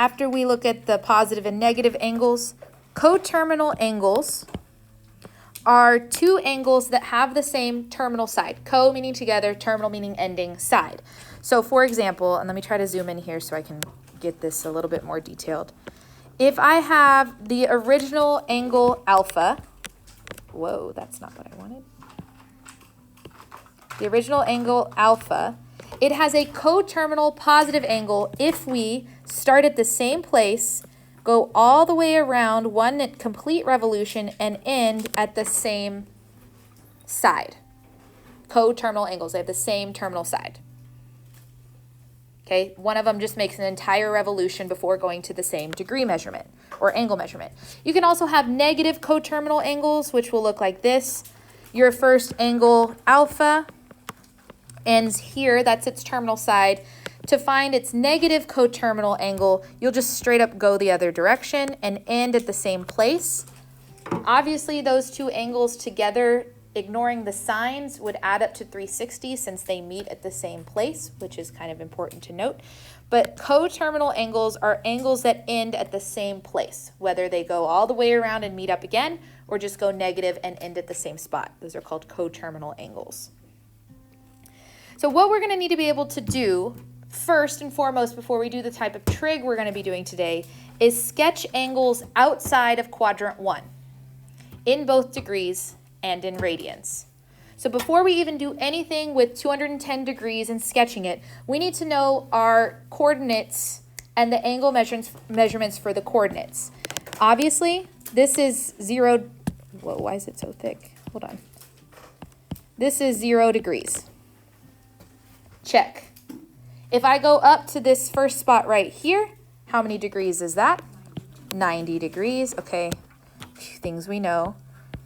after we look at the positive and negative angles, coterminal angles are two angles that have the same terminal side. Co meaning together, terminal meaning ending side. So for example, and let me try to zoom in here so I can get this a little bit more detailed. If I have the original angle alpha, whoa, that's not what I wanted. The original angle alpha, it has a coterminal positive angle if we start at the same place, go all the way around one complete revolution, and end at the same side. Coterminal angles, they have the same terminal side. Okay, one of them just makes an entire revolution before going to the same degree measurement or angle measurement. You can also have negative coterminal angles, which will look like this. Your first angle alpha ends here, that's its terminal side. To find its negative coterminal angle, you'll just straight up go the other direction and end at the same place. Obviously, those two angles together, ignoring the signs, would add up to 360 since they meet at the same place, which is kind of important to note. But coterminal angles are angles that end at the same place, whether they go all the way around and meet up again, or just go negative and end at the same spot. Those are called coterminal angles. So what we're going to need to be able to do first and foremost, before we do the type of trig we're going to be doing today, is sketch angles outside of quadrant 1 in both degrees and in radians. So before we even do anything with 210 degrees and sketching it, we need to know our coordinates and the angle measurements for the coordinates. Obviously, this is 0. Whoa, why is it so thick? Hold on. This is 0 degrees. Check. If I go up to this first spot right here, how many degrees is that? 90 degrees. Okay, things we know.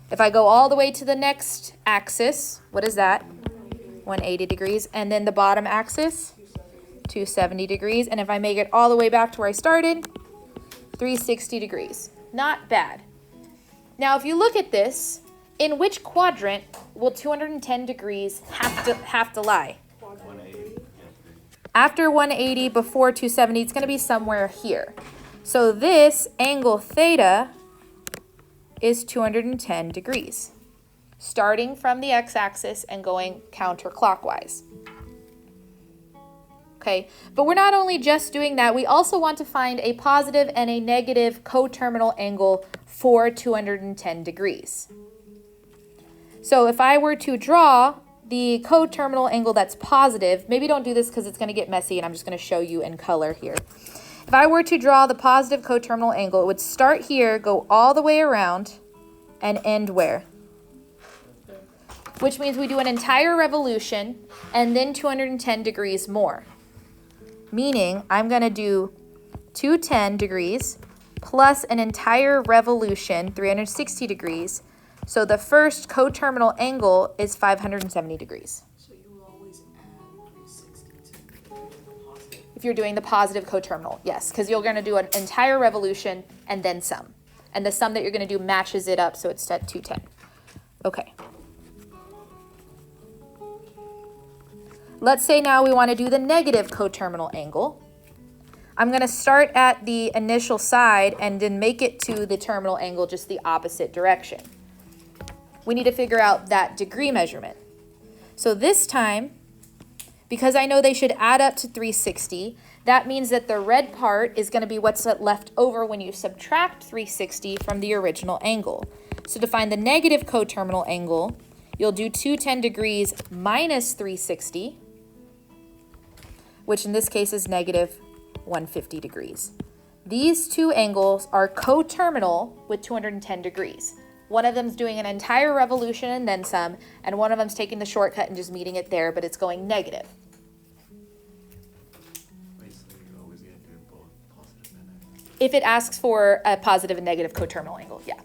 If I go all the way to the next axis, what is that? 180 degrees. And then the bottom axis, 270 degrees. And if I make it all the way back to where I started, 360 degrees. Not bad. Now, if you look at this, in which quadrant will 210 degrees have to lie? After 180, before 270, it's going to be somewhere here. So this angle theta is 210 degrees, starting from the x-axis and going counterclockwise. Okay, but we're not only just doing that, we also want to find a positive and a negative coterminal angle for 210 degrees. So if I were to draw the coterminal angle that's positive, maybe don't do this because it's going to get messy and I'm just going to show you in color here. If I were to draw the positive coterminal angle, it would start here, go all the way around, and end where? Which means we do an entire revolution and then 210 degrees more. Meaning I'm going to do 210 degrees plus an entire revolution, 360 degrees. So the first coterminal angle is 570 degrees. So you will always add 360 to the positive? If you're doing the positive coterminal, yes, because you're going to do an entire revolution and then sum. And the sum that you're going to do matches it up, so it's at 210. Okay. Let's say now we want to do the negative coterminal angle. I'm going to start at the initial side and then make it to the terminal angle just the opposite direction. We need to figure out that degree measurement. So this time, because I know they should add up to 360, that means that the red part is going to be what's left over when you subtract 360 from the original angle. So to find the negative coterminal angle, you'll do 210 degrees minus 360, which in this case is negative 150 degrees. These two angles are coterminal with 210 degrees. One of them's doing an entire revolution and then some, and one of them's taking the shortcut and just meeting it there, but it's going negative. Basically, you're always going to do both positive and negative. If it asks for a positive and negative coterminal angle, yeah.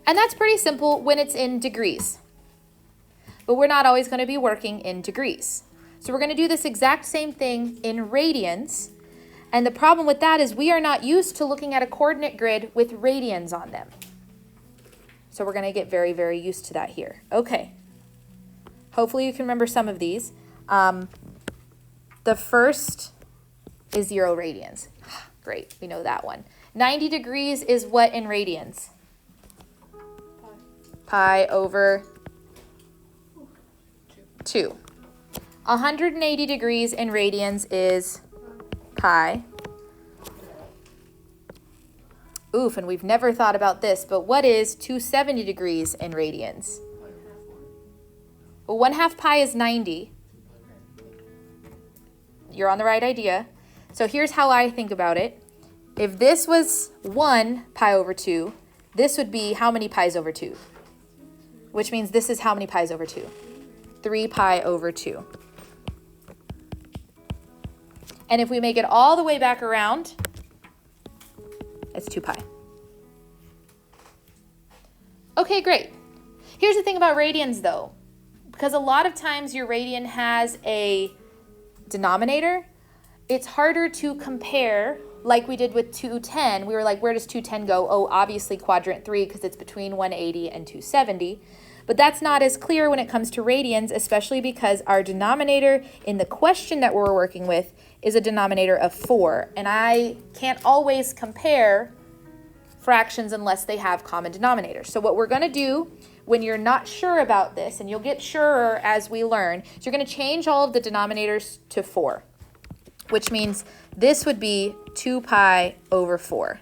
And that's pretty simple when it's in degrees. But we're not always going to be working in degrees. So we're going to do this exact same thing in radians. And the problem with that is we are not used to looking at a coordinate grid with radians on them. So we're going to get very, very used to that here. Okay. Hopefully you can remember some of these. The first is 0 radians. Great, we know that one. 90 degrees is what in radians? Pi over 2. 180 degrees in radians is pi. Oof, and we've never thought about this, but what is 270 degrees in radians? Well, 1/2 pi is 90. You're on the right idea. So here's how I think about it. If this was 1 pi over 2, this would be how many pi's over 2? Which means this is how many pi's over 2? 3 pi over 2. And if we make it all the way back around, it's 2 pi. Okay, great. Here's the thing about radians though, because a lot of times your radian has a denominator, it's harder to compare like we did with 210. We were like, where does 210 go? Oh, obviously quadrant 3 because it's between 180 and 270. But that's not as clear when it comes to radians, especially because our denominator in the question that we're working with is a denominator of 4. And I can't always compare fractions unless they have common denominators. So what we're going to do when you're not sure about this, and you'll get surer as we learn, is you're going to change all of the denominators to 4, which means this would be 2 pi over 4.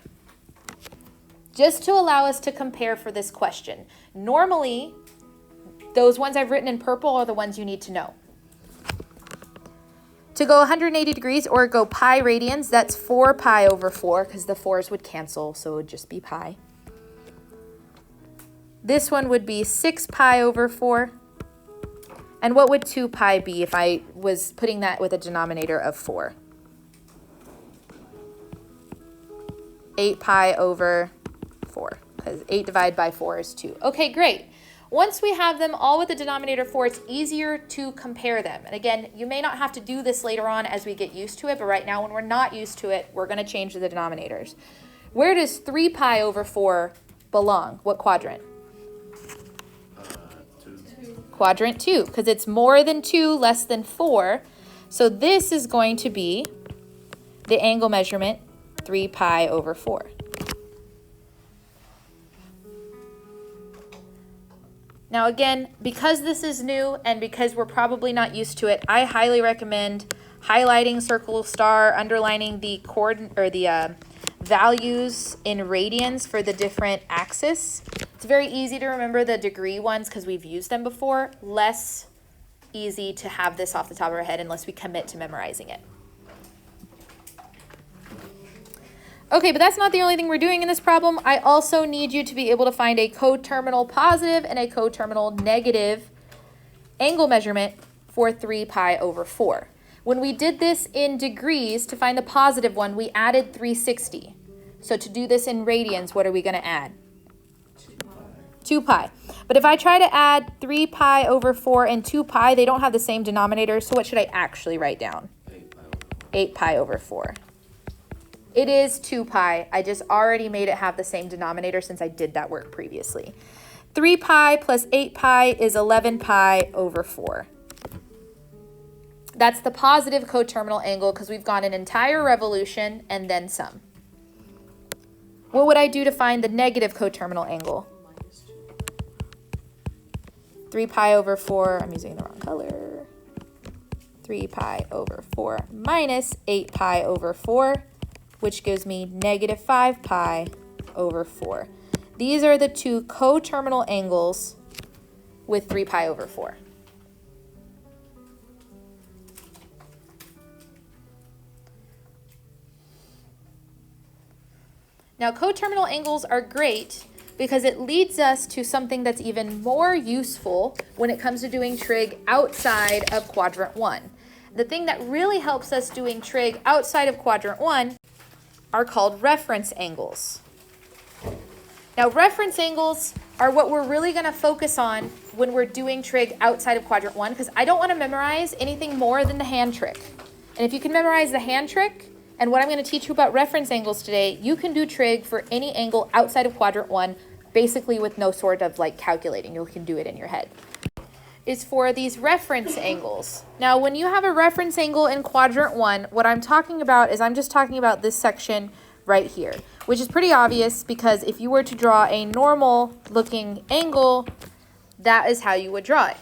Just to allow us to compare for this question. Normally, those ones I've written in purple are the ones you need to know. To go 180 degrees or go pi radians, that's 4 pi over 4 because the 4's would cancel, so it would just be pi. This one would be 6 pi over 4. And what would 2 pi be if I was putting that with a denominator of 4? 8 pi over 4, because 8 divided by 4 is 2. Okay, great. Once we have them all with the denominator 4, it's easier to compare them. And again, you may not have to do this later on as we get used to it, but right now when we're not used to it, we're going to change the denominators. Where does 3 pi over 4 belong? What quadrant? 2. Quadrant 2, because it's more than 2, less than 4. So this is going to be the angle measurement 3 pi over 4. Now again, because this is new and because we're probably not used to it, I highly recommend highlighting, circle, star, underlining the values in radians for the different axes. It's very easy to remember the degree ones because we've used them before. Less easy to have this off the top of our head unless we commit to memorizing it. Okay, but that's not the only thing we're doing in this problem. I also need you to be able to find a coterminal positive and a coterminal negative angle measurement for 3 pi over 4. When we did this in degrees, to find the positive one, we added 360. So to do this in radians, what are we going to add? 2 pi. But if I try to add 3 pi over 4 and 2 pi, they don't have the same denominator, so what should I actually write down? 8 pi over 4. It is 2 pi. I just already made it have the same denominator since I did that work previously. 3 pi plus 8 pi is 11 pi over 4. That's the positive coterminal angle because we've gone an entire revolution and then some. What would I do to find the negative coterminal angle? 3 pi over 4, I'm using the wrong color. 3 pi over 4 minus 8 pi over 4. Which gives me negative 5 pi over 4. These are the two coterminal angles with 3 pi over 4. Now, coterminal angles are great because it leads us to something that's even more useful when it comes to doing trig outside of quadrant 1. The thing that really helps us doing trig outside of quadrant 1 are called reference angles. Now, reference angles are what we're really going to focus on when we're doing trig outside of quadrant 1 because I don't want to memorize anything more than the hand trick. And if you can memorize the hand trick and what I'm going to teach you about reference angles today, you can do trig for any angle outside of quadrant 1 basically with no sort of like calculating. You can do it in your head. is for these reference angles. Now, when you have a reference angle in quadrant 1, what I'm talking about is I'm just talking about this section right here, which is pretty obvious because if you were to draw a normal looking angle, that is how you would draw it.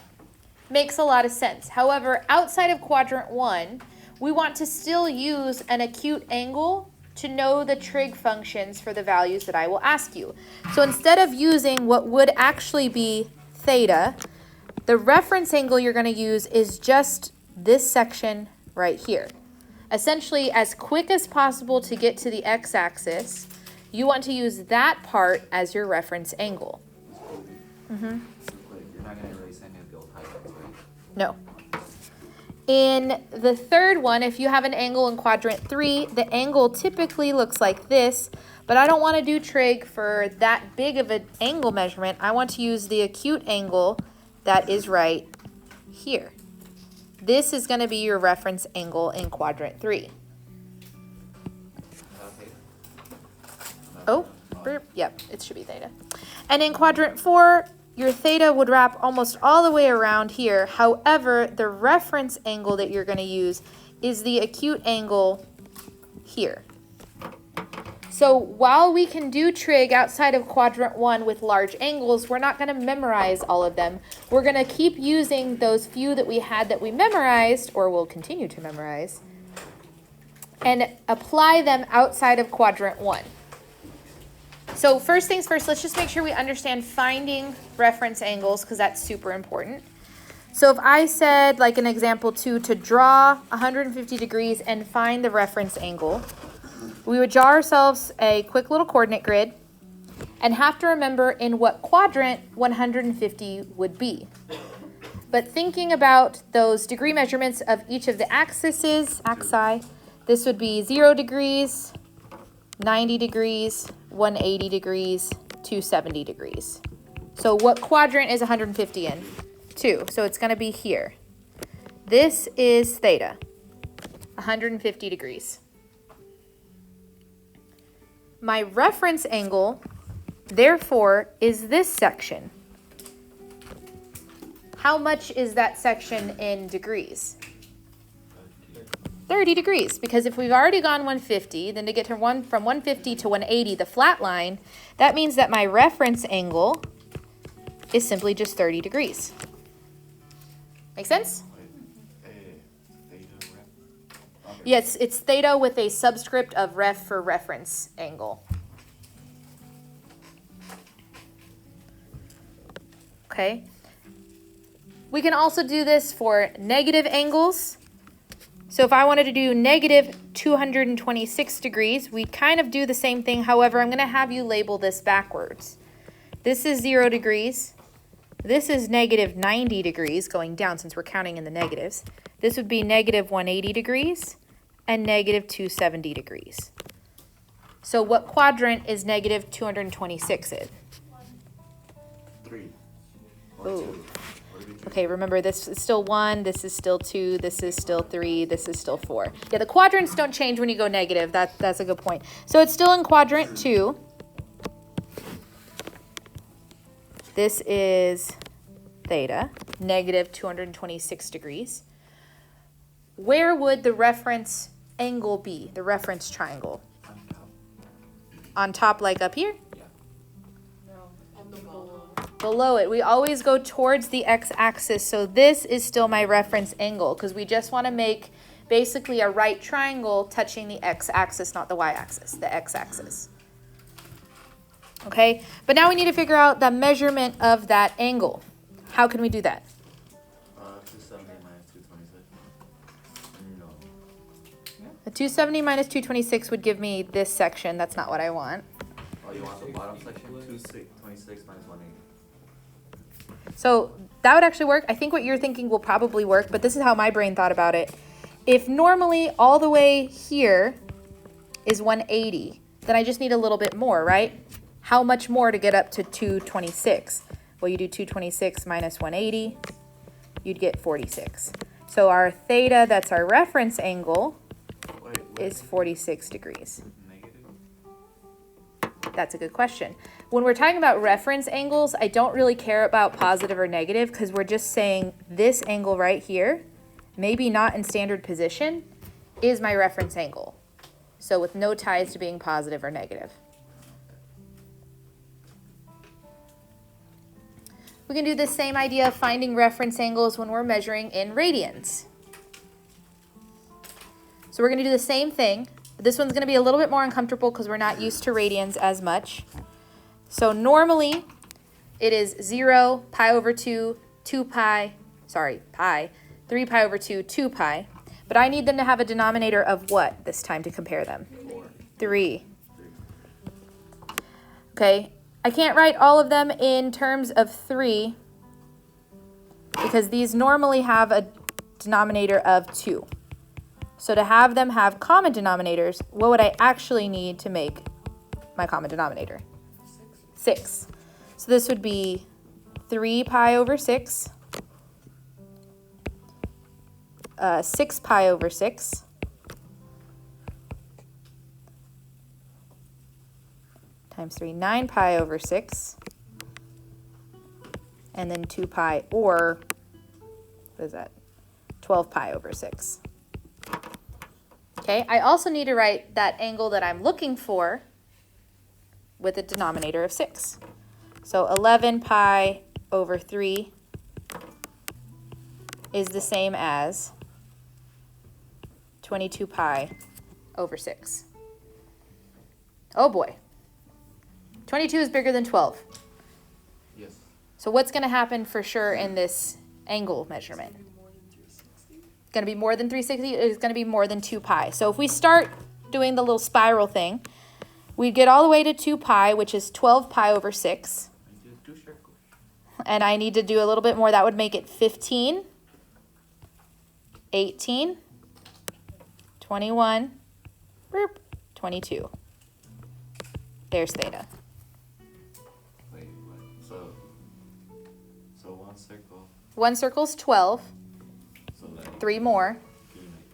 Makes a lot of sense. However, outside of quadrant 1, we want to still use an acute angle to know the trig functions for the values that I will ask you. So instead of using what would actually be theta, the reference angle you're going to use is just this section right here. Essentially, as quick as possible to get to the x-axis, you want to use that part as your reference angle. Wait, you're not going to erase any of the old highlights, right? No. In the third one, if you have an angle in quadrant 3, the angle typically looks like this, but I don't want to do trig for that big of an angle measurement. I want to use the acute angle that is right here. This is going to be your reference angle in quadrant 3. Oh, yep, it should be theta. And in quadrant 4, your theta would wrap almost all the way around here. However, the reference angle that you're going to use is the acute angle here. So while we can do trig outside of quadrant 1 with large angles, we're not going to memorize all of them. We're going to keep using those few that we had that we memorized, or will continue to memorize, and apply them outside of quadrant 1. So first things first, let's just make sure we understand finding reference angles, because that's super important. So if I said, like in example 2, to draw 150 degrees and find the reference angle, we would draw ourselves a quick little coordinate grid and have to remember in what quadrant 150 would be. But thinking about those degree measurements of each of the axi, this would be 0 degrees, 90 degrees, 180 degrees, 270 degrees. So what quadrant is 150 in? 2. So it's going to be here. This is theta, 150 degrees. My reference angle, therefore, is this section. How much is that section in degrees? 30 degrees, because if we've already gone 150, then to get to from 150 to 180, the flat line, that means that my reference angle is simply just 30 degrees. Make sense? Yes, it's theta with a subscript of ref for reference angle. Okay. We can also do this for negative angles. So if I wanted to do negative 226 degrees, we kind of do the same thing. However, I'm going to have you label this backwards. This is 0 degrees. This is negative 90 degrees, going down since we're counting in the negatives. This would be negative 180 degrees and negative 270 degrees. So what quadrant is negative 226 in? 3. Ooh. Okay, remember this is still 1, this is still 2, this is still 3, this is still 4. Yeah, the quadrants don't change when you go negative. That's a good point. So it's still in quadrant 2. This is theta, negative 226 degrees. Where would the reference angle be, the reference triangle? On top, like up here? Below it. We always go towards the x-axis, so this is still my reference angle because we just want to make basically a right triangle touching the x-axis, not the y-axis, the x-axis. Okay, but now we need to figure out the measurement of that angle. How can we do that? 270 minus 226. No. The 270 minus 226 would give me this section. That's not what I want. Oh, you want the bottom section? 226 minus 180. So that would actually work. I think what you're thinking will probably work, but this is how my brain thought about it. If normally all the way here is 180, then I just need a little bit more, right? How much more to get up to 226? Well, you do 226 minus 180, you'd get 46. So our theta, that's our reference angle, is 46 degrees. Negative? That's a good question. When we're talking about reference angles, I don't really care about positive or negative because we're just saying this angle right here, maybe not in standard position, is my reference angle. So with no ties to being positive or negative. We can do the same idea of finding reference angles when we're measuring in radians. So we're going to do the same thing. This one's going to be a little bit more uncomfortable because we're not used to radians as much. So normally it is 0, pi over 2, 2 pi, pi, 3 pi over 2, 2 pi. But I need them to have a denominator of what this time to compare them? 3. Okay, I can't write all of them in terms of 3 because these normally have a denominator of 2. So to have them have common denominators, what would I actually need to make my common denominator? 6. So this would be 3 pi over 6, 6 pi over 6, times 3, 9 pi over 6, and then 2 pi, or what is that? 12 pi over 6. Okay, I also need to write that angle that I'm looking for with a denominator of 6. So 11 pi over 3 is the same as 22 pi over 6. Oh boy. 22 is bigger than 12. Yes. So what's going to happen for sure in this angle measurement? Going to be more than 360. It's going to be more than 2 pi. So if we start doing the little spiral thing, we get all the way to 2 pi, which is 12 pi over 6. And I need to do a little bit more. That would make it 15, 18, 21, 22. There's theta. Wait, what? So one circle. One circle's 12. So like 3 more. can you make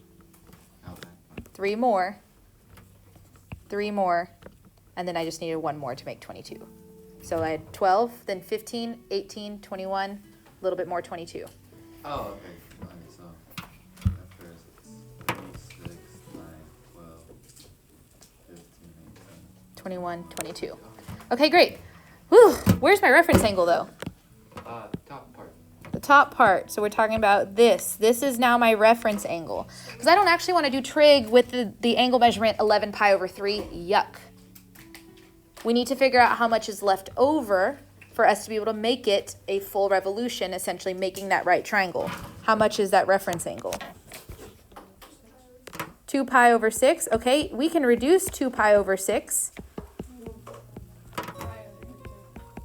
outline? 3 more. 3 more. And then I just needed 1 more to make 22. So I had 12, then 15, 18, 21, a little bit more, 22. Oh, okay. Okay, so at first it's 3, 6, 9, 12, 15, 18. 21, 22. Okay, great. Whew. Where's my reference angle, though? Top part. The top part. So we're talking about this. This is now my reference angle. Because I don't actually want to do trig with the angle measurement 11 pi over 3. Yuck. We need to figure out how much is left over for us to be able to make it a full revolution, essentially making that right triangle. How much is that reference angle? 2 pi over 6. Okay, we can reduce 2 pi over 6.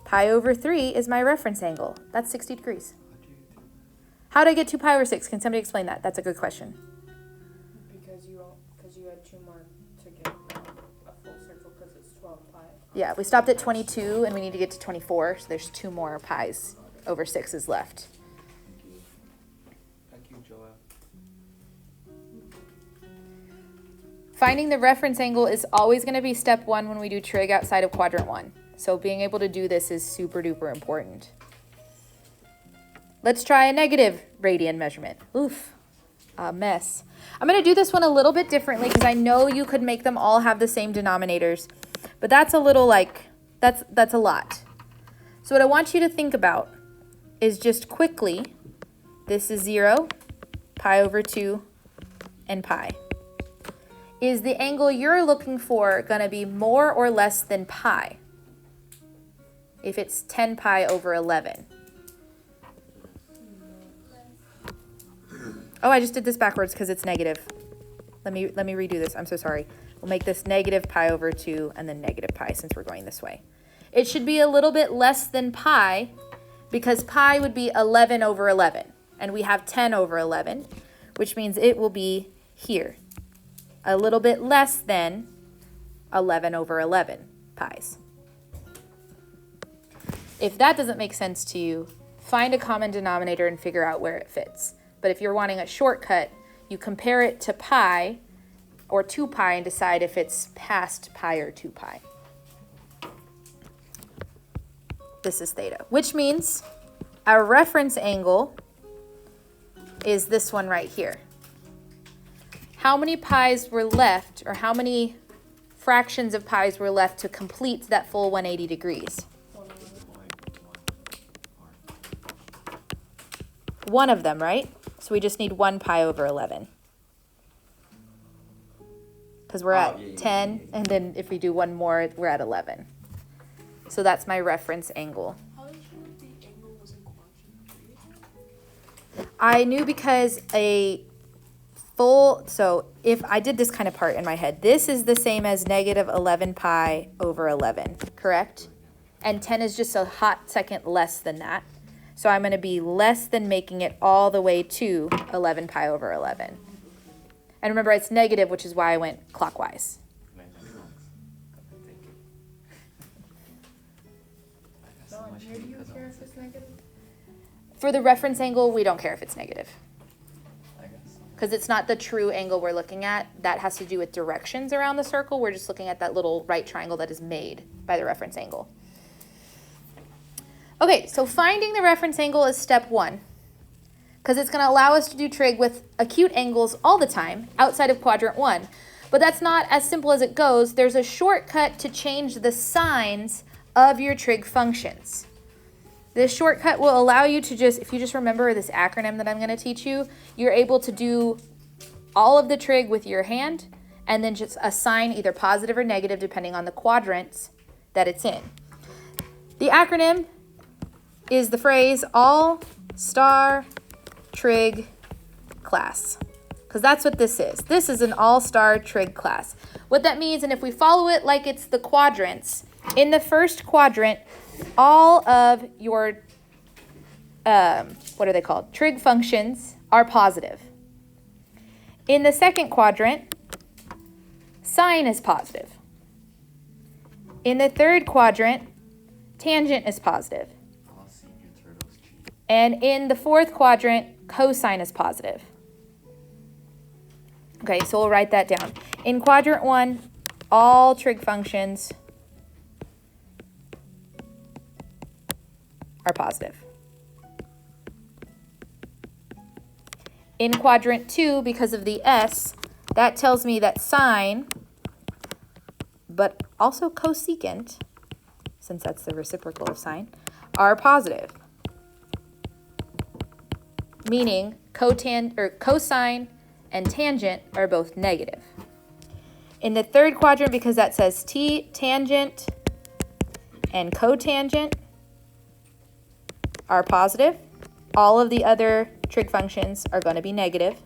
Pi over 3 is my reference angle. That's 60 degrees. How did I get 2 pi over 6? Can somebody explain that? That's a good question. Because you had 2 more to get a full circle because it's 12 pi. Yeah, we stopped at 22 and we need to get to 24, so there's 2 more pi's over 6's left. Thank you, Joel. Finding the reference angle is always going to be step 1 when we do trig outside of quadrant 1. So being able to do this is super duper important. Let's try a negative radian measurement. Oof, a mess. I'm going to do this one a little bit differently because I know you could make them all have the same denominators, but that's a little like, that's a lot. So what I want you to think about is just quickly, this is 0, pi over 2, and pi. Is the angle you're looking for going to be more or less than pi? If it's 10 pi over 11. Oh, I just did this backwards because it's negative. Let me redo this. I'm so sorry. We'll make this negative pi over 2 and then negative pi since we're going this way. It should be a little bit less than pi because pi would be 11 over 11. And we have 10 over 11, which means it will be here. A little bit less than 11 over 11 pi's. If that doesn't make sense to you, find a common denominator and figure out where it fits. But if you're wanting a shortcut, you compare it to pi or 2 pi and decide if it's past pi or 2 pi. this is theta, which means our reference angle is this one right here. How many pies were left, or how many fractions of pies were left to complete that full 180 degrees? One of them, right? So we just need 1 pi over 11. Because we're at 10, and then if we do one more, we're at 11. So that's my reference angle. How did you know the angle was in quadrant 3? I knew because so if I did this kind of part in my head, this is the same as negative 11 pi over 11, correct? And 10 is just a hot second less than that. So I'm going to be less than making it all the way to 11 pi over 11. And remember, it's negative, which is why I went clockwise. No, here do you care if it's negative? For the reference angle, we don't care if it's negative. Because it's not the true angle we're looking at. That has to do with directions around the circle. We're just looking at that little right triangle that is made by the reference angle. Okay, so finding the reference angle is step 1. Because it's going to allow us to do trig with acute angles all the time outside of quadrant 1. But that's not as simple as it goes. There's a shortcut to change the signs of your trig functions. This shortcut will allow you to just, if you just remember this acronym that I'm going to teach you, you're able to do all of the trig with your hand and then just assign either positive or negative depending on the quadrants that it's in. The acronym is the phrase AllStar Trig class, because that's what this is. This is an AllStar Trig class. What that means, and if we follow it like it's the quadrants, in the first quadrant, all of your, what are they called? Trig functions are positive. In the second quadrant, sine is positive. In the third quadrant, tangent is positive. And in the fourth quadrant, cosine is positive. Okay, so we'll write that down. In quadrant 1, all trig functions are positive. In quadrant 2, because of the S, that tells me that sine, but also cosecant, since that's the reciprocal of sine, are positive. Meaning cosine and tangent are both negative. In the third quadrant, because that says T, tangent and cotangent are positive. All of the other trig functions are going to be negative.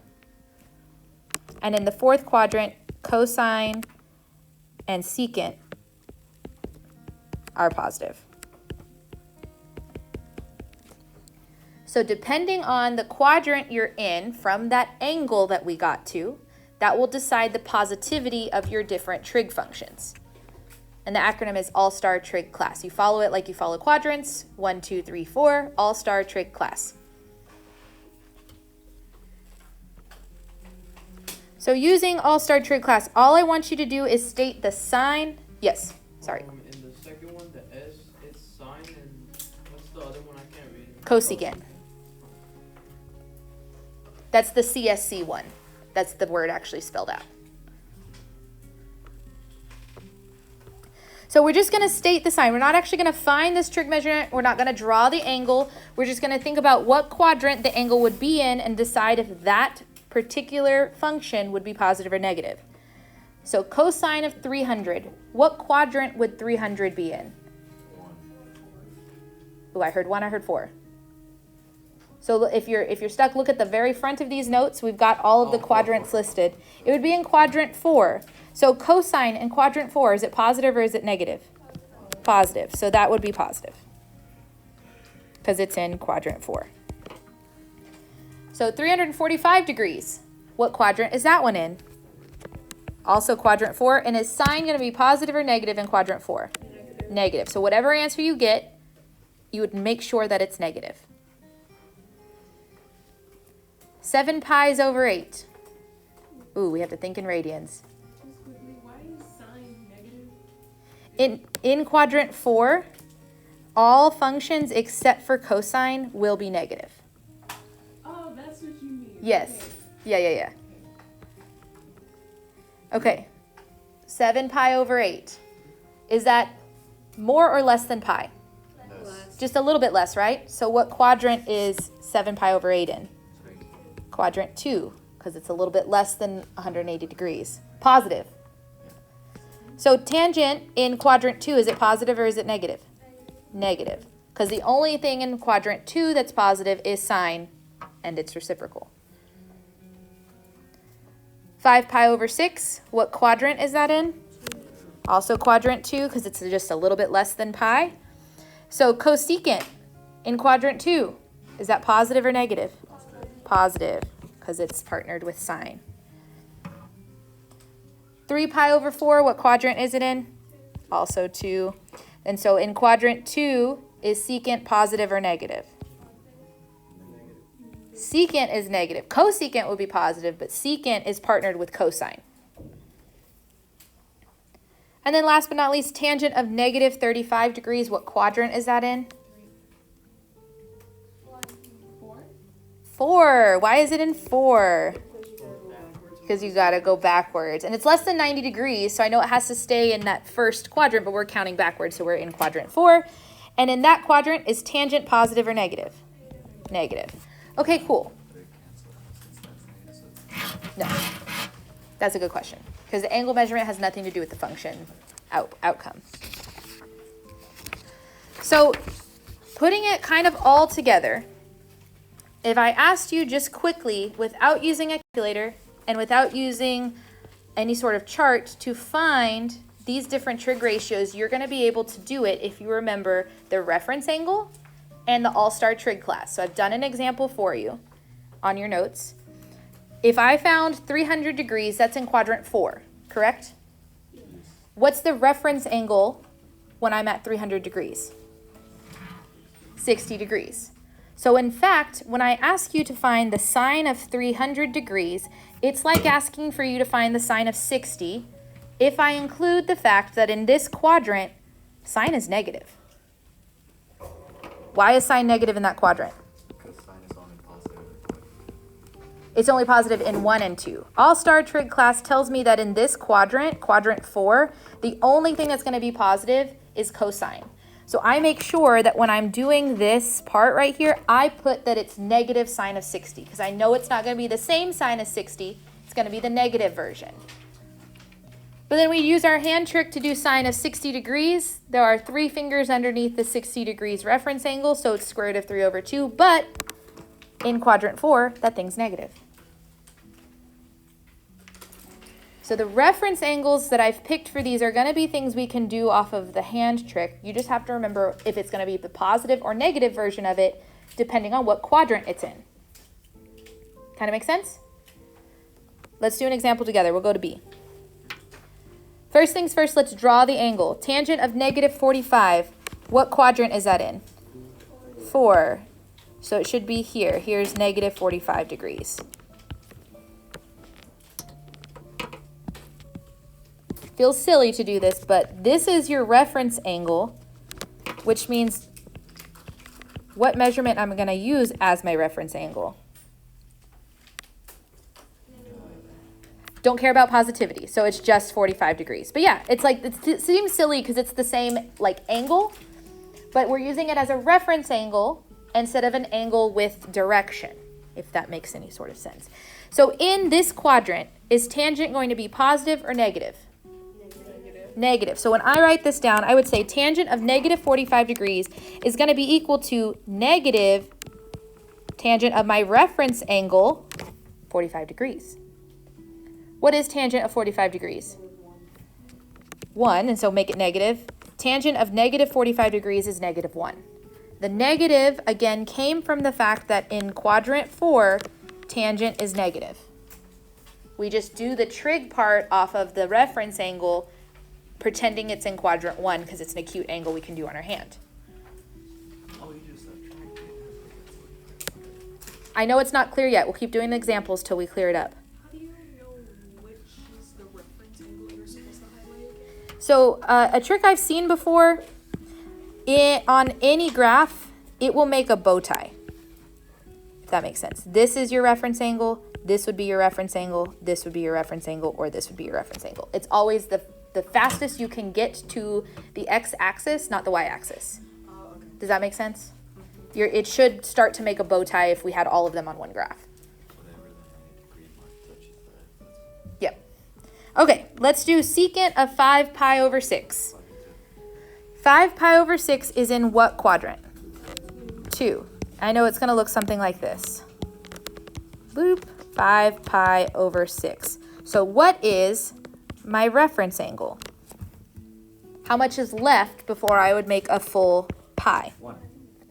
And in the fourth quadrant, cosine and secant are positive. So depending on the quadrant you're in from that angle that we got to, that will decide the positivity of your different trig functions. And the acronym is AllStar Trig class. You follow it like you follow quadrants. 1, 2, 3, 4, AllStar Trig class. So using AllStar Trig class, all I want you to do is state the sign. Yes, sorry. In the second one, the S, it's sine, and what's the other one? I can't read it. Cosecant. That's the CSC one. That's the word actually spelled out. So we're just going to state the sign. We're not actually going to find this trig measurement. We're not going to draw the angle. We're just going to think about what quadrant the angle would be in and decide if that particular function would be positive or negative. So cosine of 300, what quadrant would 300 be in? 1. Oh, I heard 1, I heard 4. So if you're stuck, look at the very front of these notes. We've got all of the quadrants listed. It would be in quadrant 4. So cosine in quadrant 4, is it positive or is it negative? Positive. So that would be positive because it's in quadrant 4. So 345 degrees. What quadrant is that one in? Also quadrant 4. And is sine going to be positive or negative in quadrant 4? Negative. So whatever answer you get, you would make sure that it's negative. 7 pies over 8. Ooh, we have to think in radians. Why is sine negative? In quadrant 4, all functions except for cosine will be negative. Oh, that's what you mean. Yes. Yeah. Okay. 7 pi over 8. Is that more or less than pi? Less. Just a little bit less, right? So what quadrant is 7 pi over 8 in? Trig. Quadrant 2, because it's a little bit less than 180 degrees. Positive. So tangent in quadrant 2, is it positive or is it negative? Negative. Because the only thing in quadrant 2 that's positive is sine and its reciprocal. 5 pi over 6, what quadrant is that in? Also quadrant 2, because it's just a little bit less than pi. So cosecant in quadrant 2, is that positive or negative? Positive, because it's partnered with sine. 3 pi over 4, what quadrant is it in? Also 2. And so in quadrant 2, is secant positive or negative? Secant is negative. Cosecant would be positive, but secant is partnered with cosine. And then last but not least, tangent of negative 35 degrees, what quadrant is that in? 4. Why is it in 4? Because you got to go backwards. And it's less than 90 degrees, so I know it has to stay in that first quadrant, but we're counting backwards, so we're in quadrant 4. And in that quadrant, is tangent positive or negative? Negative. Okay, cool. No. That's a good question. Because the angle measurement has nothing to do with the function outcome. So putting it kind of all together, if I asked you just quickly, without using a calculator and without using any sort of chart, to find these different trig ratios, you're going to be able to do it if you remember the reference angle and the AllStar Trig class. So I've done an example for you on your notes. If I found 300 degrees, that's in quadrant 4, correct? What's the reference angle when I'm at 300 degrees? 60 degrees. So in fact, when I ask you to find the sine of 300 degrees, it's like asking for you to find the sine of 60 if I include the fact that in this quadrant, sine is negative. Why is sine negative in that quadrant? Because sine is only positive. It's only positive in 1 and 2. AllStar Trig class tells me that in this quadrant, quadrant 4, the only thing that's going to be positive is cosine. So I make sure that when I'm doing this part right here, I put that it's negative sine of 60, because I know it's not going to be the same sine as 60. It's going to be the negative version. But then we use our hand trick to do sine of 60 degrees. There are 3 fingers underneath the 60 degrees reference angle, so it's square root of 3 over 2. But in quadrant 4, that thing's negative. So the reference angles that I've picked for these are going to be things we can do off of the hand trick. You just have to remember if it's going to be the positive or negative version of it, depending on what quadrant it's in. Kind of make sense? Let's do an example together. We'll go to B. First things first, let's draw the angle. Tangent of negative 45. What quadrant is that in? 4. So it should be here. Here's negative 45 degrees. Feels silly to do this, but this is your reference angle, which means what measurement I'm going to use as my reference angle. Don't care about positivity, so it's just 45 degrees. But yeah, it's like, it seems silly because it's the same like angle, but we're using it as a reference angle instead of an angle with direction, if that makes any sort of sense. So in this quadrant, is tangent going to be positive or negative? Negative. So when I write this down, I would say tangent of negative 45 degrees is going to be equal to negative tangent of my reference angle, 45 degrees. What is tangent of 45 degrees? 1, and so make it negative. Tangent of negative 45 degrees is negative 1. The negative, again, came from the fact that in quadrant 4, tangent is negative. We just do the trig part off of the reference angle, pretending it's in quadrant 1 because it's an acute angle we can do on our hand. Oh, you just subtract it. I know it's not clear yet. We'll keep doing the examples till we clear it up. How do you know which is the reference angle you're supposed to highlight? So a trick I've seen before, on any graph, it will make a bow tie. If that makes sense. This is your reference angle, this would be your reference angle, this would be your reference angle, or this would be your reference angle. It's always the fastest you can get to the x-axis, not the y-axis. Oh, okay. Does that make sense? It should start to make a bow tie if we had all of them on one graph. Whatever the 90-degree mark touches that. Yep. Okay, let's do secant of 5 pi over 6. 5 pi over 6 is in what quadrant? 2. I know it's going to look something like this. Boop, 5 pi over 6. So what is my reference angle? How much is left before I would make a full pi?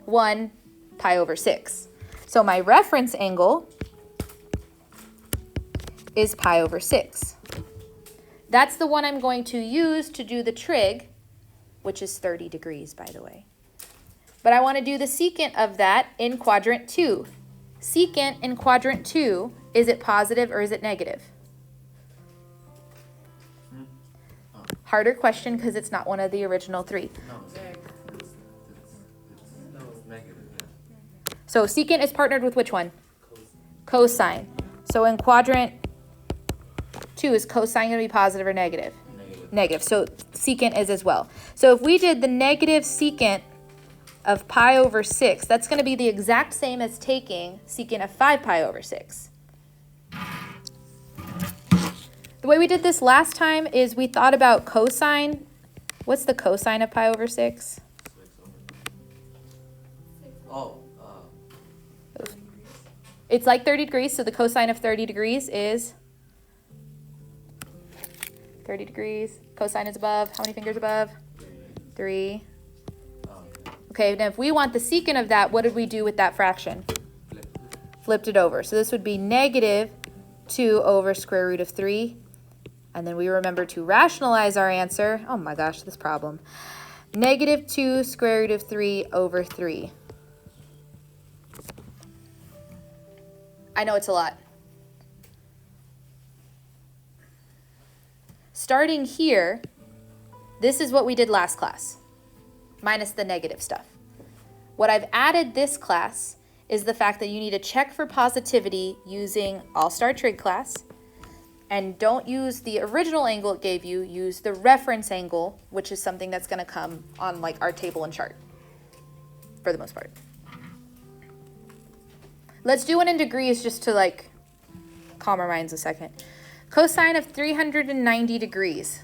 1 pi over 6. So my reference angle is pi over 6. That's the one I'm going to use to do the trig, which is 30 degrees, by the way. But I want to do the secant of that in quadrant 2. Secant in quadrant 2, is it positive or is it negative? Harder question because it's not one of the original 3. No, it's negative, yeah. So secant is partnered with which one? Cosine. So in quadrant 2, is cosine going to be positive or negative? Negative. So secant is as well. So if we did the negative secant of pi over 6, that's going to be the exact same as taking secant of 5 pi over 6. The way we did this last time is we thought about cosine. What's the cosine of pi over 6? Oh, It's like 30 degrees, so the cosine of 30 degrees is 30 degrees. Cosine is above. How many fingers above? 3. Okay, now if we want the secant of that, what did we do with that fraction? Flipped it over. So this would be negative 2 over square root of 3. And then we remember to rationalize our answer. Oh my gosh, this problem. Negative 2 square root of 3 over 3. I know it's a lot. Starting here, this is what we did last class, minus the negative stuff. What I've added this class is the fact that you need to check for positivity using AllStar Trig class. And don't use the original angle it gave you, use the reference angle, which is something that's going to come on like our table and chart, for the most part. Let's do one in degrees just to like calm our minds a second. Cosine of 390 degrees.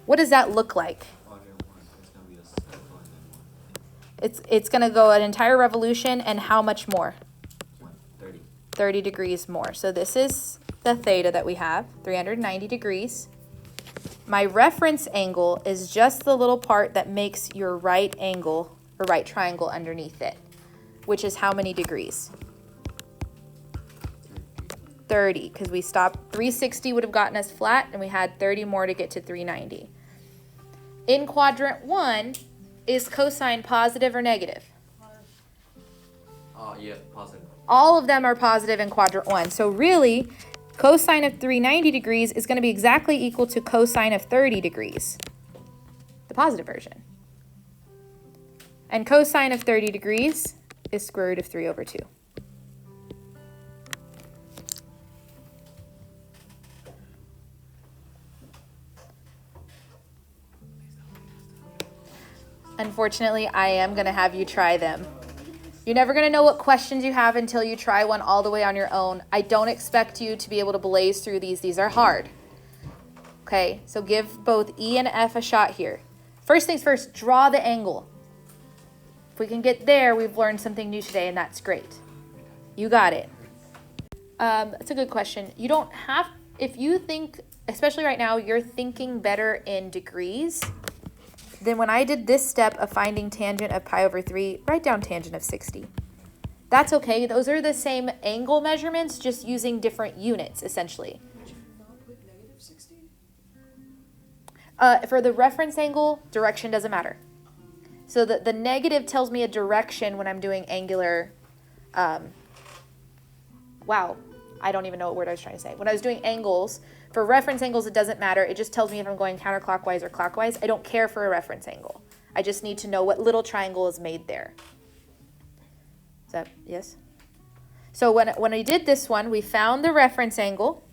What does that look like? Quadrant 1, it's going to be a circle and then 1. It's going to go an entire revolution and how much more? 30. 30 degrees more. So this is the theta that we have, 390 degrees. My reference angle is just the little part that makes your right angle or right triangle underneath it, which is how many degrees? 30, because we stopped, 360 would have gotten us flat, and we had 30 more to get to 390. In quadrant 1, is cosine positive or negative? yeah, positive. All of them are positive in quadrant 1. So really, cosine of 390 degrees is going to be exactly equal to cosine of 30 degrees, the positive version. And cosine of 30 degrees is square root of 3 over 2. Unfortunately, I am going to have you try them. You're never going to know what questions you have until you try one all the way on your own. I don't expect you to be able to blaze through these. These are hard. Okay, so give both E and F a shot here. First things first, draw the angle. If we can get there, we've learned something new today, and that's great. You got it. That's a good question. You don't have, if you think, especially right now, you're thinking better in degrees, then when I did this step of finding tangent of pi over 3, write down tangent of 60. That's okay. Those are the same angle measurements, just using different units, essentially. Would you not put negative 60? For the reference angle, direction doesn't matter. So the negative tells me a direction when I'm doing angular, wow, I don't even know what word I was trying to say. When I was doing angles, for reference angles, it doesn't matter. It just tells me if I'm going counterclockwise or clockwise. I don't care for a reference angle. I just need to know what little triangle is made there. Is that, yes? So when we did this one, we found the reference angle.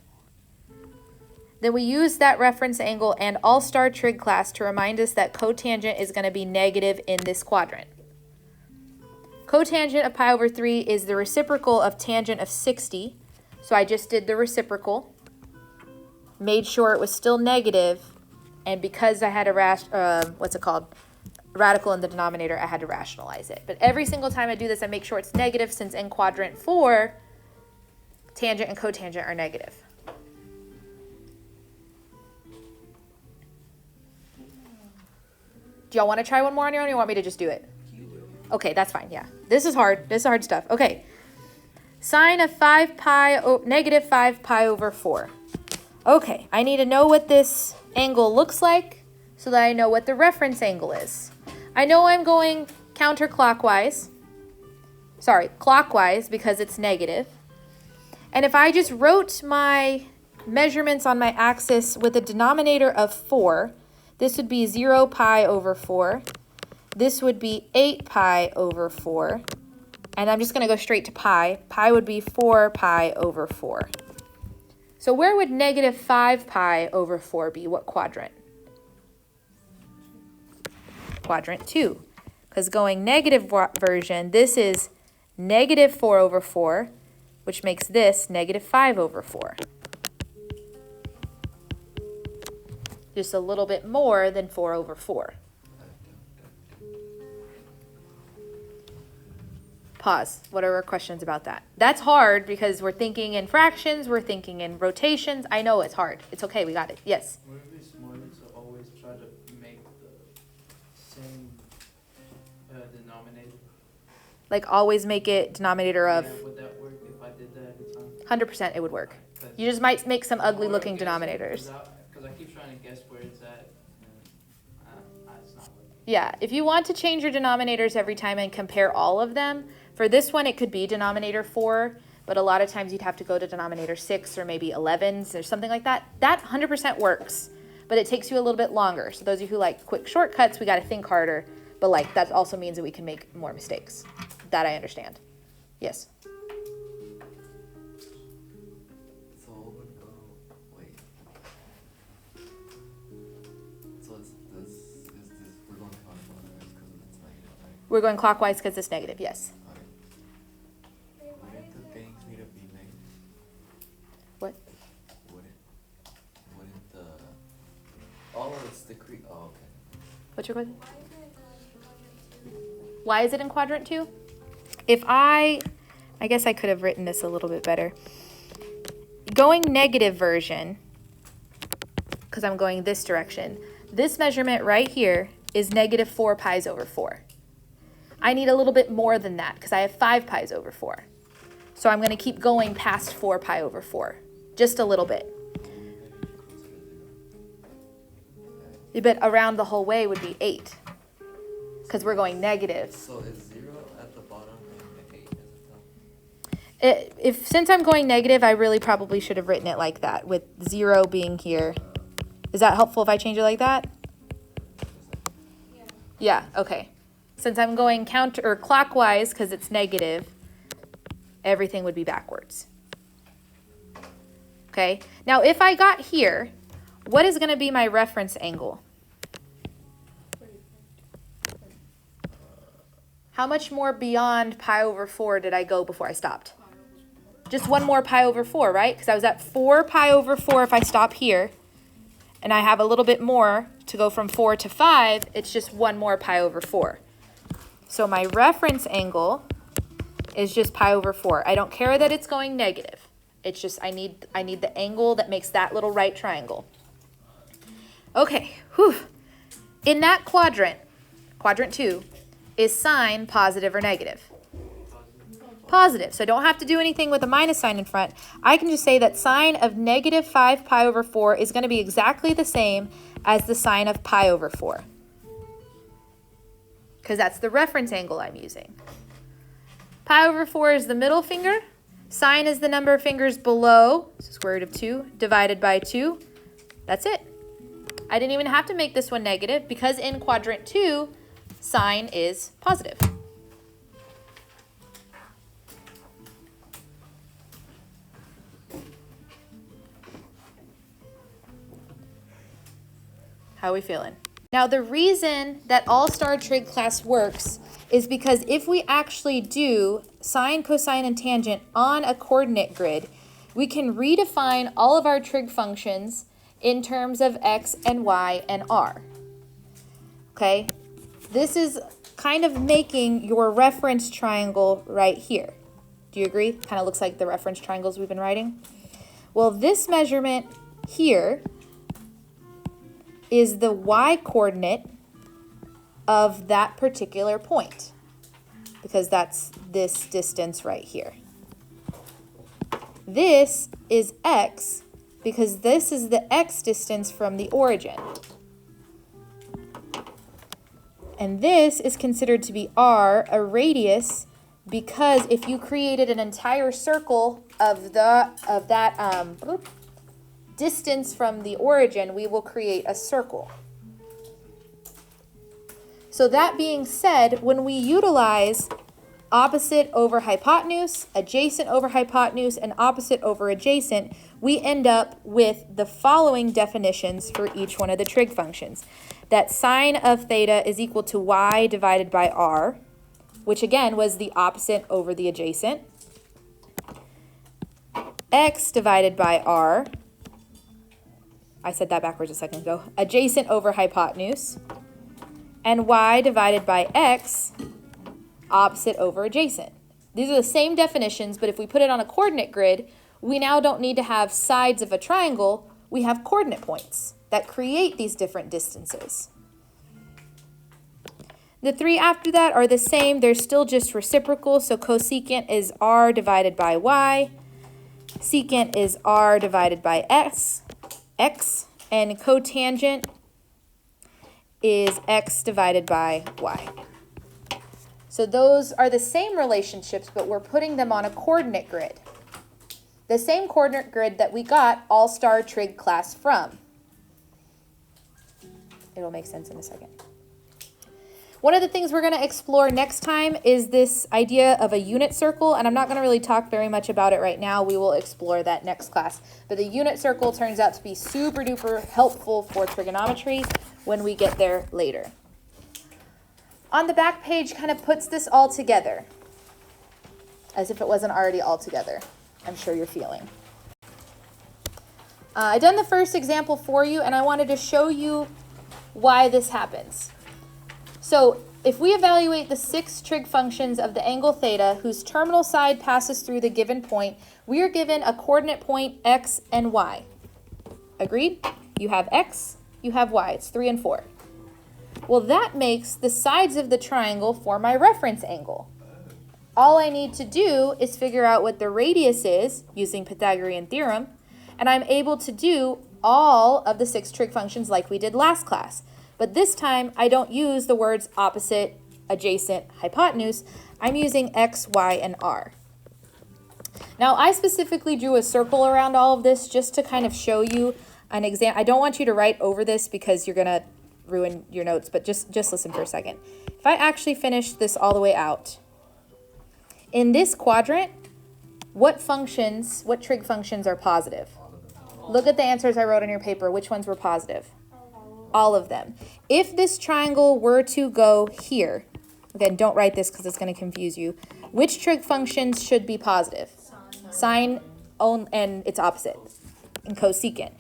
Then we used that reference angle and AllStar Trig class to remind us that cotangent is going to be negative in this quadrant. Cotangent of pi over 3 is the reciprocal of tangent of 60. So I just did the reciprocal, made sure it was still negative, and because I had a radical in the denominator, I had to rationalize it. But every single time I do this, I make sure it's negative, since in quadrant 4, tangent and cotangent are negative. Do y'all want to try one more on your own, or you want me to just do it? Okay, that's fine, yeah. This is hard. This is hard stuff. Okay. Sine of negative 5 pi over 4. Okay, I need to know what this angle looks like so that I know what the reference angle is. I know I'm going counterclockwise. Sorry, clockwise, because it's negative. And if I just wrote my measurements on my axis with a denominator of 4, this would be 0 pi over 4. This would be 8 pi over 4. And I'm just going to go straight to pi. Pi would be 4 pi over 4. So where would negative 5 pi over 4 be? What quadrant? Quadrant 2. Because going negative version, this is negative 4 over 4, which makes this negative 5 over 4. Just a little bit more than 4 over 4. Pause. What are our questions about that? That's hard because we're thinking in fractions, we're thinking in rotations. I know it's hard. It's okay, we got it. Yes? Would it be smarter to always try to make the same denominator? Like always make it denominator of... Yeah, would that work if I did that every time? 100% it would work. You just might make some ugly looking denominators. Because I keep trying to guess where it's at. It's not working. Yeah, if you want to change your denominators every time and compare all of them, for this one it could be denominator 4, but a lot of times you'd have to go to denominator 6 or maybe 11s or something like that. That 100% works, but it takes you a little bit longer. So those of you who like quick shortcuts, we got to think harder, but like that also means that we can make more mistakes. That I understand. Yes? So it would go, wait. So it's this, we're going counterclockwise because it's negative, right? We're going clockwise because it's negative, yes. Wouldn't the things need to be negative? What? Wouldn't the, oh, it's the oh, okay. What's your question? Why is it in quadrant 2? If I guess I could have written this a little bit better. Going negative version, because I'm going this direction, this measurement right here is negative 4 pi's over 4. I need a little bit more than that because I have 5 pi's over 4. So I'm going to keep going past 4 pi over 4, just a little bit. But around the whole way would be 8 because we're going negative. So is 0 at the bottom and 8 at the top? Since I'm going negative, I really probably should have written it like that, with 0 being here. Is that helpful if I change it like that? Yeah, okay. Since I'm going clockwise because it's negative, everything would be backwards. Okay, now if I got here, what is going to be my reference angle? How much more beyond pi over 4 did I go before I stopped? Just one more pi over 4, right? Because I was at 4 pi over 4 if I stop here. And I have a little bit more to go from 4 to 5. It's just one more pi over 4. So my reference angle is just pi over 4. I don't care that it's going negative. It's just I need the angle that makes that little right triangle. Okay, whew. In that quadrant 2, is sine positive or negative? Positive. So I don't have to do anything with a minus sign in front. I can just say that sine of negative 5 pi over 4 is going to be exactly the same as the sine of pi over 4. Because that's the reference angle I'm using. Pi over 4 is the middle finger. Sine is the number of fingers below, so square root of 2, divided by 2. That's it. I didn't even have to make this one negative because in quadrant 2, sine is positive. How are we feeling? Now, the reason that AllStar Trig class works is because if we actually do sine, cosine, and tangent on a coordinate grid, we can redefine all of our trig functions in terms of x and y and r. Okay? This is kind of making your reference triangle right here. Do you agree? Kind of looks like the reference triangles we've been writing. Well, this measurement here is the y-coordinate of that particular point, because that's this distance right here. This is x, because this is the x distance from the origin. And this is considered to be r, a radius, because if you created an entire circle of that distance from the origin, we will create a circle. So that being said, when we utilize opposite over hypotenuse, adjacent over hypotenuse, and opposite over adjacent, we end up with the following definitions for each one of the trig functions. That sine of theta is equal to y divided by r, which again was the opposite over the adjacent. X divided by r, I said that backwards a second ago, adjacent over hypotenuse, and y divided by x, opposite over adjacent. These are the same definitions, but if we put it on a coordinate grid, we now don't need to have sides of a triangle, we have coordinate points that create these different distances. The three after that are the same, they're still just reciprocal, so cosecant is r divided by y, secant is r divided by x, and cotangent is x divided by y. So those are the same relationships, but we're putting them on a coordinate grid. The same coordinate grid that we got AllStar Trig class from. It'll make sense in a second. One of the things we're going to explore next time is this idea of a unit circle, and I'm not going to really talk very much about it right now. We will explore that next class. But the unit circle turns out to be super duper helpful for trigonometry when we get there later. On the back page kind of puts this all together, as if it wasn't already all together. I'm sure you're feeling. I've done the first example for you, and I wanted to show you why this happens. So if we evaluate the 6 trig functions of the angle theta whose terminal side passes through the given point, we are given a coordinate point x and y. Agreed? You have x, you have y. It's 3 and 4. Well, that makes the sides of the triangle for my reference angle. All I need to do is figure out what the radius is using Pythagorean theorem, and I'm able to do all of the 6 trig functions like we did last class. But this time, I don't use the words opposite, adjacent, hypotenuse. I'm using x, y, and r. Now, I specifically drew a circle around all of this just to kind of show you an example. I don't want you to write over this because you're going to ruin your notes, but just listen for a second. If I actually finish this all the way out, in this quadrant, what trig functions are positive? Look at the answers I wrote on your paper. Which ones were positive? All of them. If this triangle were to go here, again, don't write this because it's going to confuse you. Which trig functions should be positive? Sine and its opposite, and cosecant.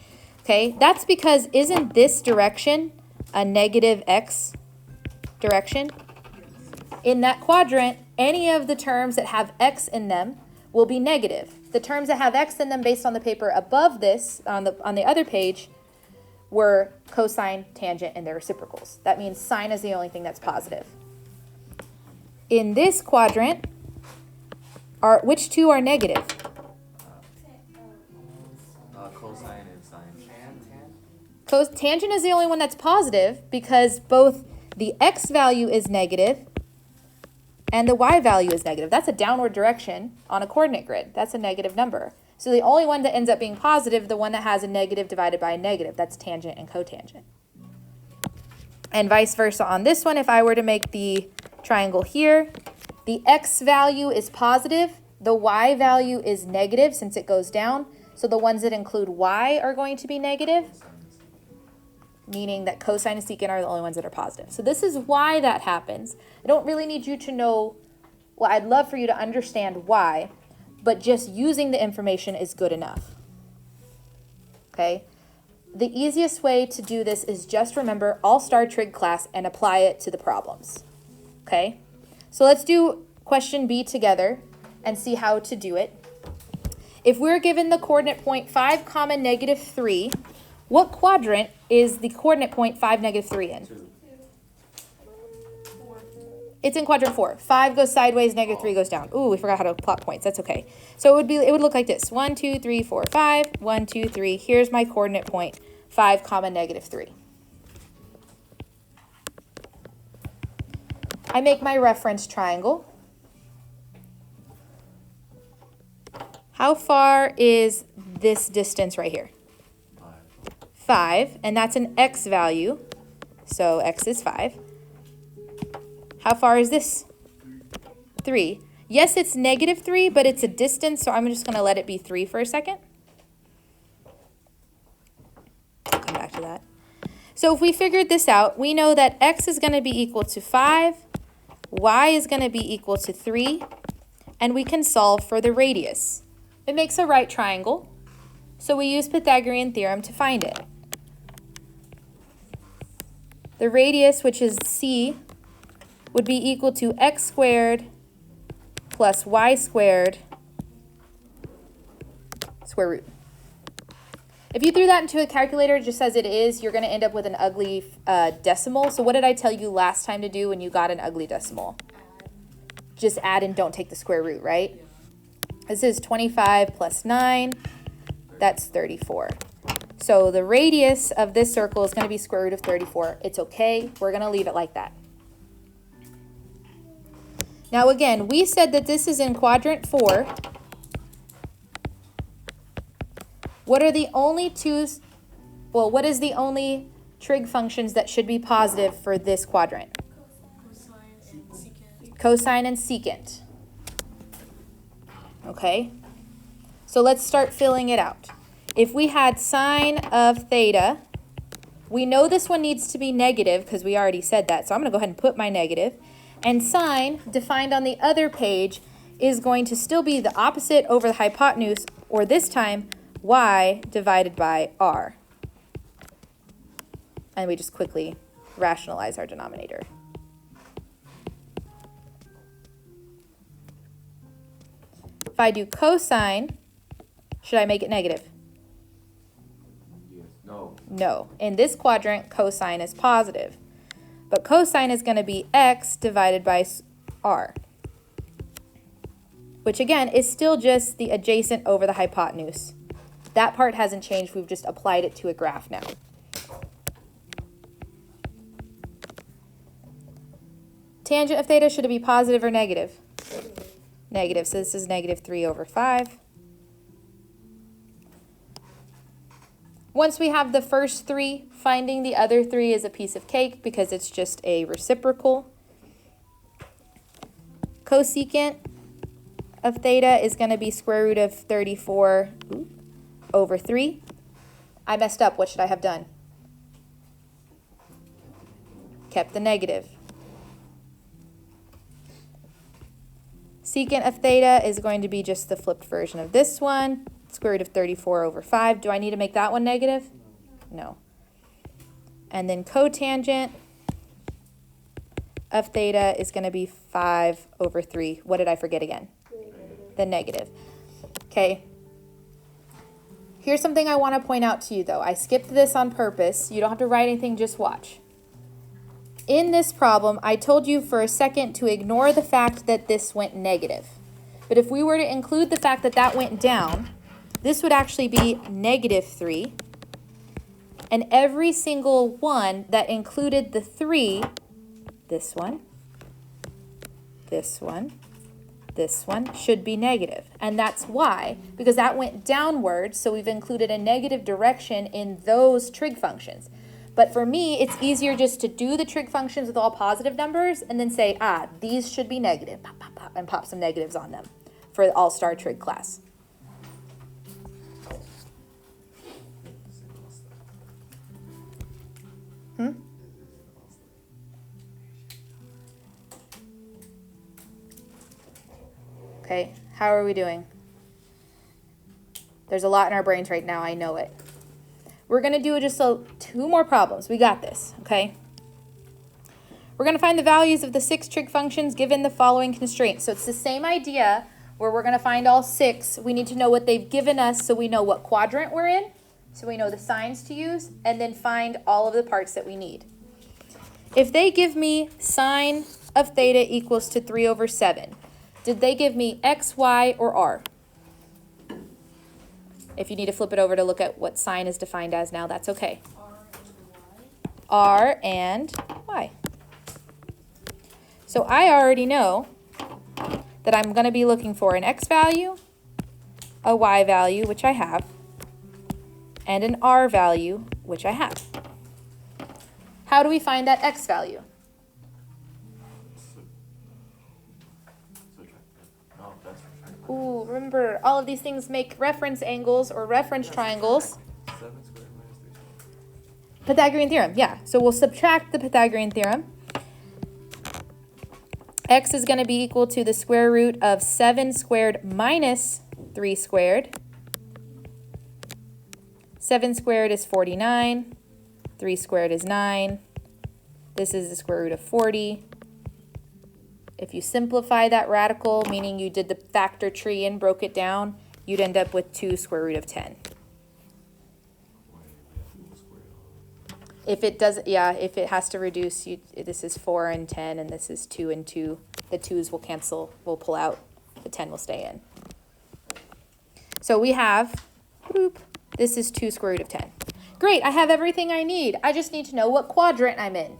Okay, that's because isn't this direction a negative x direction? In that quadrant, any of the terms that have x in them will be negative. The terms that have x in them based on the paper above this, on the other page, were cosine, tangent, and their reciprocals. That means sine is the only thing that's positive. In this quadrant, which two are negative? Cosine and sine. Tangent is the only one that's positive because both the x value is negative and the y value is negative. That's a downward direction on a coordinate grid. That's a negative number. So the only one that ends up being positive, the one that has a negative divided by a negative, that's tangent and cotangent. And vice versa on this one. If I were to make the triangle here, the x value is positive, the y value is negative since it goes down. So the ones that include y are going to be negative, meaning that cosine and secant are the only ones that are positive. So this is why that happens. I don't really need you to know, well, I'd love for you to understand why, but just using the information is good enough. Okay? The easiest way to do this is just remember AllStar Trig class and apply it to the problems. Okay? So let's do question B together and see how to do it. If we're given the coordinate point 5, -3, what quadrant is the coordinate point 5, -3 in? 2. It's in quadrant 4. 5 goes sideways, -3 goes down. Ooh, we forgot how to plot points. That's okay. So it would look like this. 1, 2, 3, 4, 5. 1, 2, 3. Here's my coordinate point 5, -3. I make my reference triangle. How far is this distance right here? 5, and that's an x value. So x is 5. How far is this? 3. Yes, it's -3, but it's a distance, so I'm just going to let it be 3 for a second. I'll come back to that. So if we figured this out, we know that x is going to be equal to 5, y is going to be equal to 3, and we can solve for the radius. It makes a right triangle, so we use Pythagorean theorem to find it. The radius, which is c, would be equal to x squared plus y squared square root. If you threw that into a calculator just as it is, you're going to end up with an ugly decimal. So what did I tell you last time to do when you got an ugly decimal? Just add and don't take the square root, right? This is 25 plus 9. That's 34. So the radius of this circle is going to be square root of 34. It's okay. We're going to leave it like that. Now again, we said that this is in quadrant 4. What are the only what is the only trig functions that should be positive for this quadrant? Cosine and secant. Okay, so let's start filling it out. If we had sine of theta, we know this one needs to be negative because we already said that, so I'm going to go ahead and put my negative. And sine, defined on the other page, is going to still be the opposite over the hypotenuse, or this time, y divided by r. And we just quickly rationalize our denominator. If I do cosine, should I make it negative? Yes. No. No. In this quadrant, cosine is positive. But cosine is going to be x divided by r, which again is still just the adjacent over the hypotenuse. That part hasn't changed. We've just applied it to a graph now. Tangent of theta, should it be positive or negative? Negative, so this is -3/5. Once we have the first 3, finding the other 3 is a piece of cake because it's just a reciprocal. Cosecant of theta is going to be square root of 34 over 3. I messed up. What should I have done? Kept the negative. Secant of theta is going to be just the flipped version of this one, square root of 34 over 5. Do I need to make that one negative? No. And then cotangent of theta is going to be 5 over 3. What did I forget again? The negative. Okay. Here's something I want to point out to you, though. I skipped this on purpose. You don't have to write anything, just watch. In this problem, I told you for a second to ignore the fact that this went negative. But if we were to include the fact that that went down, this would actually be -3. And every single one that included the 3, this one, this one, this one, should be negative. And that's why, because that went downward, so we've included a negative direction in those trig functions. But for me, it's easier just to do the trig functions with all positive numbers and then say, these should be negative, pop, pop, pop, and pop some negatives on them for the AllStar Trig class. Okay, how are we doing? There's a lot in our brains right now, I know it. We're going to do just two more problems. We got this, okay? We're going to find the values of the 6 trig functions given the following constraints. So it's the same idea where we're going to find all 6. We need to know what they've given us so we know what quadrant we're in, so we know the signs to use, and then find all of the parts that we need. If they give me sine of theta equals to 3 over 7, did they give me x, y, or r? If you need to flip it over to look at what sine is defined as now, that's okay. R and y. So I already know that I'm going to be looking for an x value, a y value, which I have, and an r value, which I have. How do we find that x value? Oh, that's subtract. Ooh, remember, all of these things make reference angles or reference triangles. 7 squared minus 3 squared. Pythagorean theorem, yeah. So we'll subtract the Pythagorean theorem. X is going to be equal to the square root of 7 squared minus 3 squared. 7 squared is 49. 3 squared is 9. This is the square root of 40. If you simplify that radical, meaning you did the factor tree and broke it down, you'd end up with 2 square root of 10. If it does, yeah, if it has to reduce, this is 4 and 10, and this is 2 and 2. The 2's will cancel, will pull out. The 10 will stay in. So we have, this is 2 square root of 10. Great, I have everything I need. I just need to know what quadrant I'm in.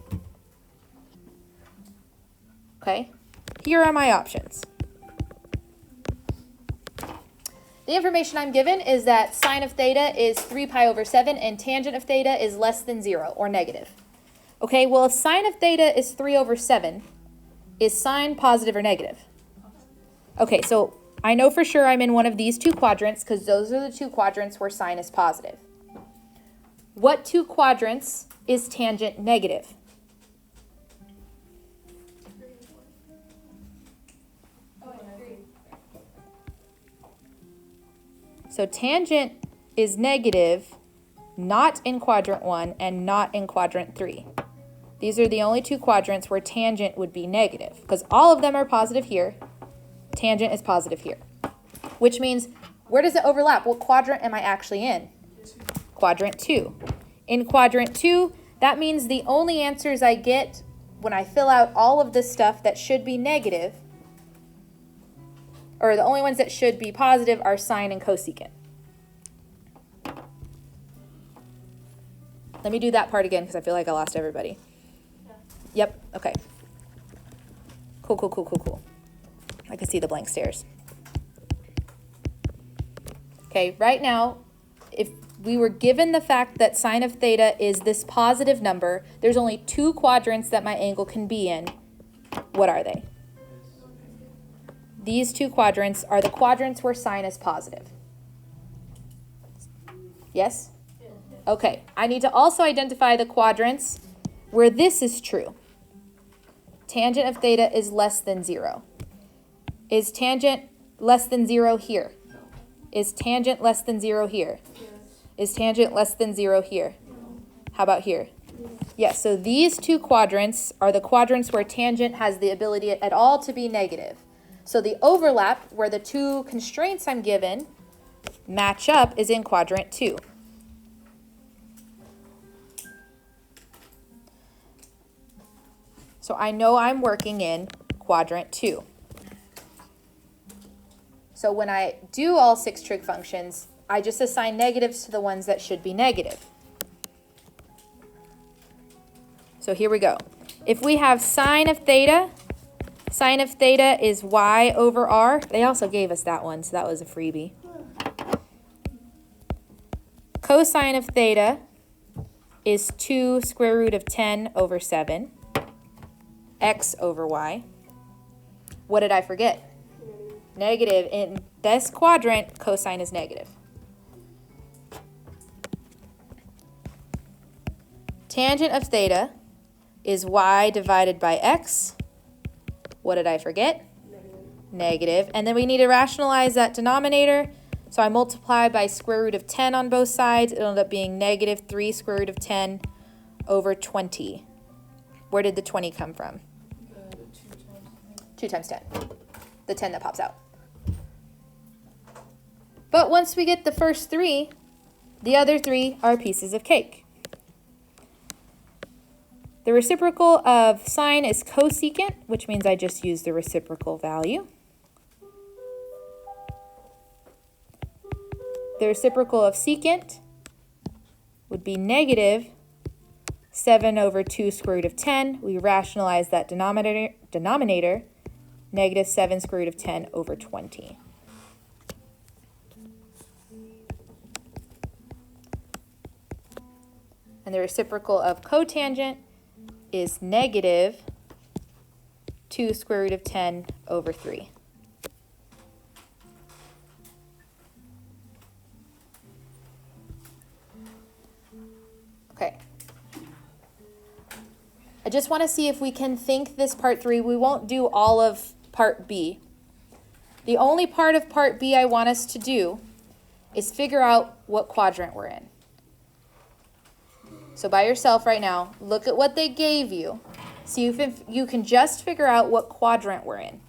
Okay, here are my options. The information I'm given is that sine of theta is 3 pi over 7 and tangent of theta is less than 0 or negative. Okay, well if sine of theta is 3 over 7, is sine positive or negative? Okay, so I know for sure I'm in one of these 2 quadrants because those are the 2 quadrants where sine is positive. What 2 quadrants is tangent negative? So tangent is negative, not in quadrant 1 and not in quadrant 3. These are the only 2 quadrants where tangent would be negative because all of them are positive here. Tangent is positive here, which means where does it overlap? What quadrant am I actually in? Quadrant 2. In quadrant 2, that means the only answers I get when I fill out all of this stuff that should be negative, or the only ones that should be positive, are sine and cosecant. Let me do that part again because I feel like I lost everybody. Yeah. Yep, okay. Cool, cool, cool, cool, cool. I can see the blank stares. Okay, right now, if we were given the fact that sine of theta is this positive number, there's only 2 quadrants that my angle can be in. What are they? These 2 quadrants are the quadrants where sine is positive. Yes? Okay, I need to also identify the quadrants where this is true. Tangent of theta is less than 0. Is tangent less than 0 here? No. Is tangent less than 0 here? Yes. Is tangent less than 0 here? How about here? Yes, so these 2 quadrants are the quadrants where tangent has the ability at all to be negative. So the overlap where the 2 constraints I'm given match up is in quadrant 2. So I know I'm working in quadrant 2. So when I do all 6 trig functions, I just assign negatives to the ones that should be negative. So here we go. If we have sine of theta is y over r. They also gave us that one, so that was a freebie. Cosine of theta is 2 square root of 10 over 7, x over y. What did I forget? Negative. In this quadrant, cosine is negative. Tangent of theta is y divided by x. What did I forget? Negative. And then we need to rationalize that denominator. So I multiply by square root of 10 on both sides. It'll end up being negative 3 square root of 10 over 20. Where did the 20 come from? 2 times 10. The 10 that pops out. But once we get the first 3, the other 3 are pieces of cake. The reciprocal of sine is cosecant, which means I just use the reciprocal value. The reciprocal of secant would be negative 7 over 2 square root of 10. We rationalize that denominator, negative 7 square root of 10 over 20. And the reciprocal of cotangent is negative 2 square root of 10 over 3. Okay. I just want to see if we can think this part 3. We won't do all of part B. The only part of part B I want us to do is figure out what quadrant we're in. So by yourself right now, look at what they gave you. See if you can just figure out what quadrant we're in.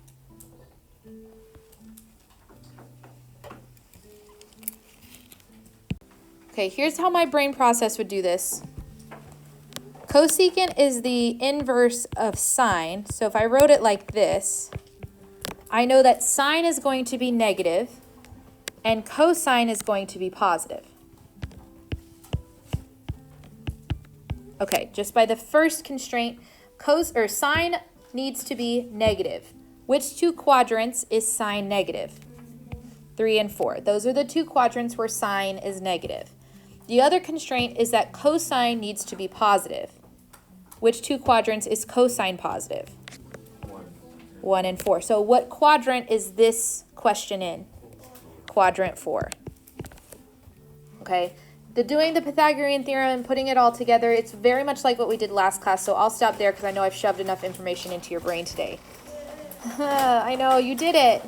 Okay, here's how my brain process would do this. Cosecant is the inverse of sine. So if I wrote it like this, I know that sine is going to be negative and cosine is going to be positive. Okay, just by the first constraint, sine needs to be negative. Which 2 quadrants is sine negative? 3 and 4. Those are the 2 quadrants where sine is negative. The other constraint is that cosine needs to be positive. Which 2 quadrants is cosine positive? 1 and 4. So what quadrant is this question in? Quadrant 4. Okay. Doing the Pythagorean theorem and putting it all together, it's very much like what we did last class, so I'll stop there because I know I've shoved enough information into your brain today. I know, you did it.